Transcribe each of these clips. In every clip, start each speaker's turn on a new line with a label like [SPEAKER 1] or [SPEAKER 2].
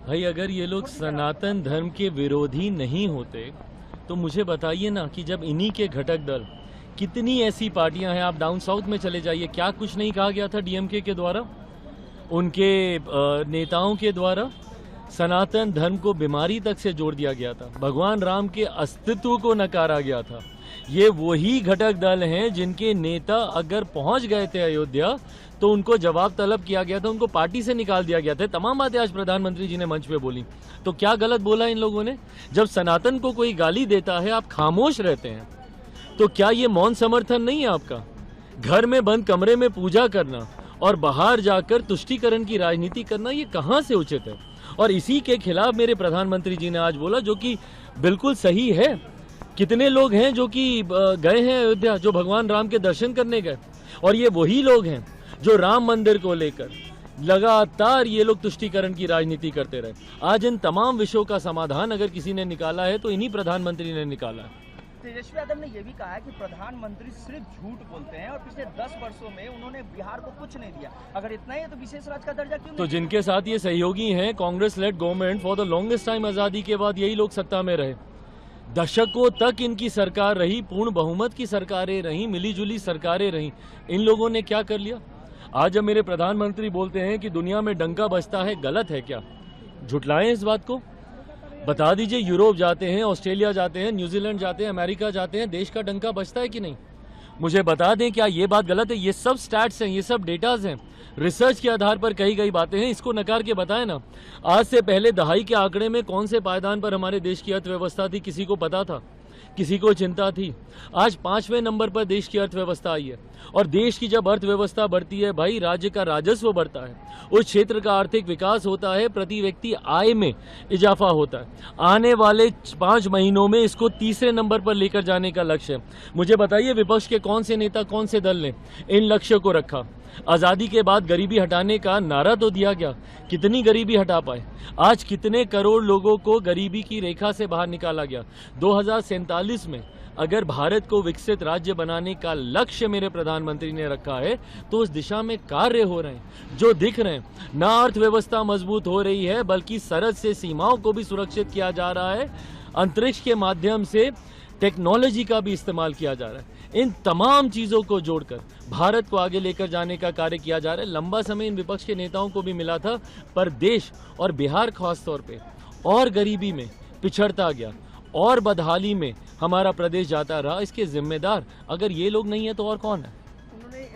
[SPEAKER 1] भाई अगर ये लोग सनातन धर्म के विरोधी नहीं होते तो मुझे बताइए ना कि जब इन्हीं के घटक दल, कितनी ऐसी पार्टियां हैं, आप डाउन साउथ में चले जाइए, क्या कुछ नहीं कहा गया था डीएमके के द्वारा, उनके नेताओं के द्वारा सनातन धर्म को बीमारी तक से जोड़ दिया गया था, भगवान राम के अस्तित्व को नकारा गया था। ये वही घटक दल हैं जिनके नेता अगर पहुंच गए थे अयोध्या तो उनको जवाब तलब किया गया था, उनको पार्टी से निकाल दिया गया था। तमाम बातें आज प्रधानमंत्री जी ने मंच पे बोली, तो क्या गलत बोला इन लोगों ने? जब सनातन को कोई गाली देता है आप खामोश रहते हैं, तो क्या ये मौन समर्थन नहीं है आपका? घर में बंद कमरे में पूजा करना और बाहर जाकर तुष्टीकरण की राजनीति करना, ये कहां से उचित है? और इसी के खिलाफ मेरे प्रधानमंत्री जी ने आज बोला, जो कि बिल्कुल सही है। कितने लोग हैं जो कि गए हैं अयोध्या, जो भगवान राम के दर्शन करने गए, और ये वही लोग हैं जो राम मंदिर को लेकर लगातार ये लोग तुष्टीकरण की राजनीति करते रहे। आज इन तमाम विषयों का समाधान अगर किसी ने निकाला है तो इन्हीं प्रधानमंत्री ने निकाला है।
[SPEAKER 2] तेजस्वी यादव ने यह भी कहा है कि प्रधानमंत्री सिर्फ झूठ बोलते हैं और पिछले 10 वर्षों में उन्होंने बिहार को कुछ नहीं दिया। अगर इतना ही है तो विशेष राज्य का दर्जा क्यों नहीं?
[SPEAKER 1] तो जिनके साथ ये सहयोगी हैं, Congress lead government for the longest time, आजादी के बाद यही लोग सत्ता में रहे, दशकों तक इनकी सरकार रही, पूर्ण बहुमत की सरकारें रही, मिलीजुली सरकारें रही। इन लोगों ने क्या कर लिया? आज जब मेरे प्रधानमंत्री बोलते हैं कि दुनिया में डंका बजता है, गलत है क्या? झुटलाएं इस बात को, बता दीजिए। यूरोप जाते हैं, ऑस्ट्रेलिया जाते हैं, न्यूजीलैंड जाते हैं, अमेरिका जाते हैं, देश का डंका बजता है कि नहीं? मुझे बता दें, क्या ये बात गलत है? ये सब स्टैट्स हैं, ये सब डेटाज हैं, रिसर्च के आधार पर कही गई बातें हैं। इसको नकार के बताएं ना। आज से पहले दहाई के आंकड़े में कौन से पायदान पर हमारे देश की अर्थव्यवस्था थी? किसी को पता था? किसी को चिंता थी? आज 5वें नंबर पर देश की अर्थव्यवस्था आई है। और देश की जब अर्थव्यवस्था बढ़ती है भाई, राज्य का राजस्व बढ़ता है, उस क्षेत्र का आर्थिक विकास होता है, प्रति व्यक्ति आय में इजाफा होता है। आने वाले 5 महीनों में इसको 3रे नंबर पर लेकर जाने का लक्ष्य है। मुझे बताइए, विपक्ष के कौन से नेता, कौन से दल ने इन लक्ष्य को रखा? आजादी के बाद गरीबी हटाने का नारा तो दिया गया, कितनी गरीबी हटा पाए? आज कितने करोड़ लोगों को गरीबी की रेखा से बाहर निकाला गया? 2047 में अगर भारत को विकसित राज्य बनाने का लक्ष्य मेरे प्रधानमंत्री ने रखा है तो उस दिशा में कार्य हो रहे हैं जो दिख रहे हैं। ना अर्थव्यवस्था मजबूत हो रही है, बल्कि सरहद से सीमाओं को भी सुरक्षित किया जा रहा है, अंतरिक्ष के माध्यम से टेक्नोलॉजी का भी इस्तेमाल किया जा रहा है। इन तमाम चीजों को जोड़कर भारत को आगे लेकर जाने का कार्य किया जा रहा है। लंबा समय इन विपक्ष के नेताओं को भी मिला था, पर देश और बिहार खास तौर पे और गरीबी में पिछड़ता गया और बदहाली में हमारा प्रदेश जाता रहा। इसके जिम्मेदार अगर ये लोग नहीं है तो और कौन है?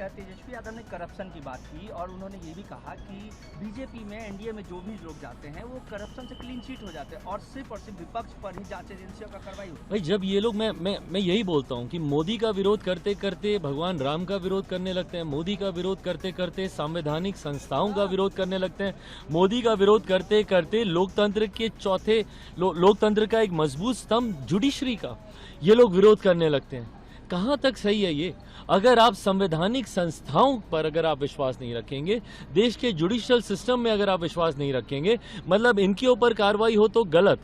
[SPEAKER 2] तेजस्वी यादव ने करप्शन की बात की और उन्होंने ये भी कहा कि बीजेपी में, एनडीए में जो भी लोग जाते हैं वो करप्शन से क्लीन चिट हो जाते हैं और सिर्फ विपक्ष पर ही जांच एजेंसियों का कार्रवाई होती है।
[SPEAKER 1] भाई जब ये लोग, मैं यही बोलता हूँ कि मोदी का विरोध करते करते भगवान राम का विरोध करने लगते हैं, मोदी का विरोध करते करते संवैधानिक संस्थाओं का विरोध करने लगते हैं, मोदी का विरोध करते करते लोकतंत्र के चौथे लोकतंत्र का एक मजबूत स्तंभ जुडिशरी का ये लोग विरोध करने लगते हैं। कहां तक सही है ये? अगर आप संवैधानिक संस्थाओं पर अगर आप विश्वास नहीं रखेंगे, देश के जुडिशियल सिस्टम में अगर आप विश्वास नहीं रखेंगे, मतलब इनके ऊपर कार्रवाई हो तो गलत।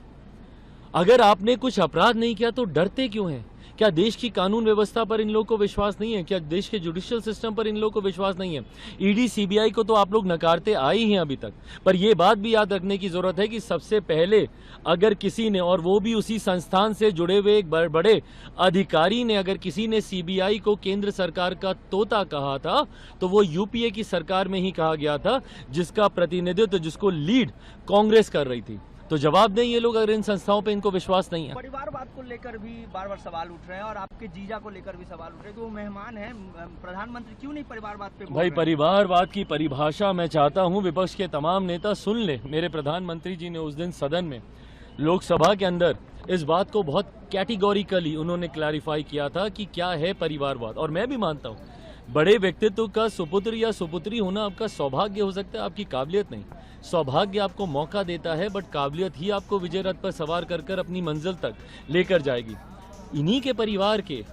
[SPEAKER 1] अगर आपने कुछ अपराध नहीं किया तो डरते क्यों हैं? क्या देश की कानून व्यवस्था पर इन लोगों को विश्वास नहीं है? क्या देश के जुडिशियल सिस्टम पर इन लोगों को विश्वास नहीं है? ईडी, सीबीआई को तो आप लोग नकारते आए ही हैं अभी तक। पर यह बात भी याद रखने की जरूरत है कि सबसे पहले अगर किसी ने, और वो भी उसी संस्थान से जुड़े हुए एक बड़े अधिकारी ने, अगर किसी ने सीबीआई को केंद्र सरकार का तोता कहा था तो वो यूपीए की सरकार में ही कहा गया था, जिसका प्रतिनिधित्व, जिसको लीड कांग्रेस कर रही थी। तो जवाब दें ये लोग अगर इन संस्थाओं पे इनको विश्वास नहीं है।
[SPEAKER 2] परिवारवाद को लेकर भी बार बार सवाल उठ रहे हैं और आपके जीजा को लेकर भी सवाल उठ रहे हैं कि वो मेहमान हैं, प्रधानमंत्री क्यों नहीं परिवारवाद पे बोल रहे हैं?
[SPEAKER 1] भाई परिवारवाद की परिभाषा मैं चाहता हूं विपक्ष के तमाम नेता सुन ले। मेरे प्रधानमंत्री जी ने उस दिन सदन में, लोकसभा के अंदर, इस बात को बहुत कैटेगोरिकली उन्होंने क्लैरिफाई किया था कि क्या है परिवारवाद। और मैं भी मानता हूं बड़े व्यक्तित्व का सुपुत्र या सुपुत्री होना आपका सौभाग्य हो सकता है, आपकी काबिलियत नहीं। सौभाग्य आपको मौका देता है, बट काबिलियत ही आपको विजय रथ पर सवार कर कर अपनी मंजिल तक लेकर जाएगी। इन्हीं के परिवार के,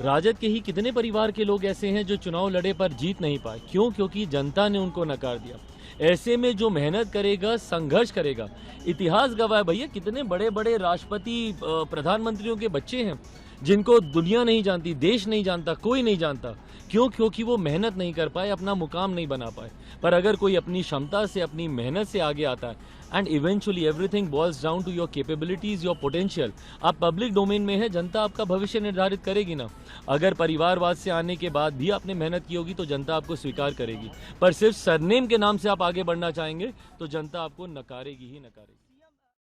[SPEAKER 1] राजद के ही कितने परिवार के लोग ऐसे हैं जो चुनाव लड़े पर जीत नहीं पाए। क्यों? क्योंकि जनता ने उनको नकार दिया। ऐसे में जो मेहनत करेगा, संघर्ष करेगा, इतिहास गवाह है भैया, कितने बड़े बड़े राष्ट्रपति, प्रधानमंत्रियों के बच्चे हैं जिनको दुनिया नहीं जानती, देश नहीं जानता, कोई नहीं जानता। क्यों? क्योंकि वो मेहनत नहीं कर पाए, अपना मुकाम नहीं बना पाए। पर अगर कोई अपनी क्षमता से, अपनी मेहनत से आगे आता है, and eventually everything boils down to your capabilities, your potential. आप पब्लिक डोमेन में है, जनता आपका भविष्य निर्धारित करेगी ना। अगर परिवारवाद से आने के बाद भी आपने मेहनत की होगी तो जनता आपको स्वीकार करेगी। पर सिर्फ सरनेम के नाम से आप आगे बढ़ना चाहेंगे तो जनता आपको नकारेगी ही नकारेगी।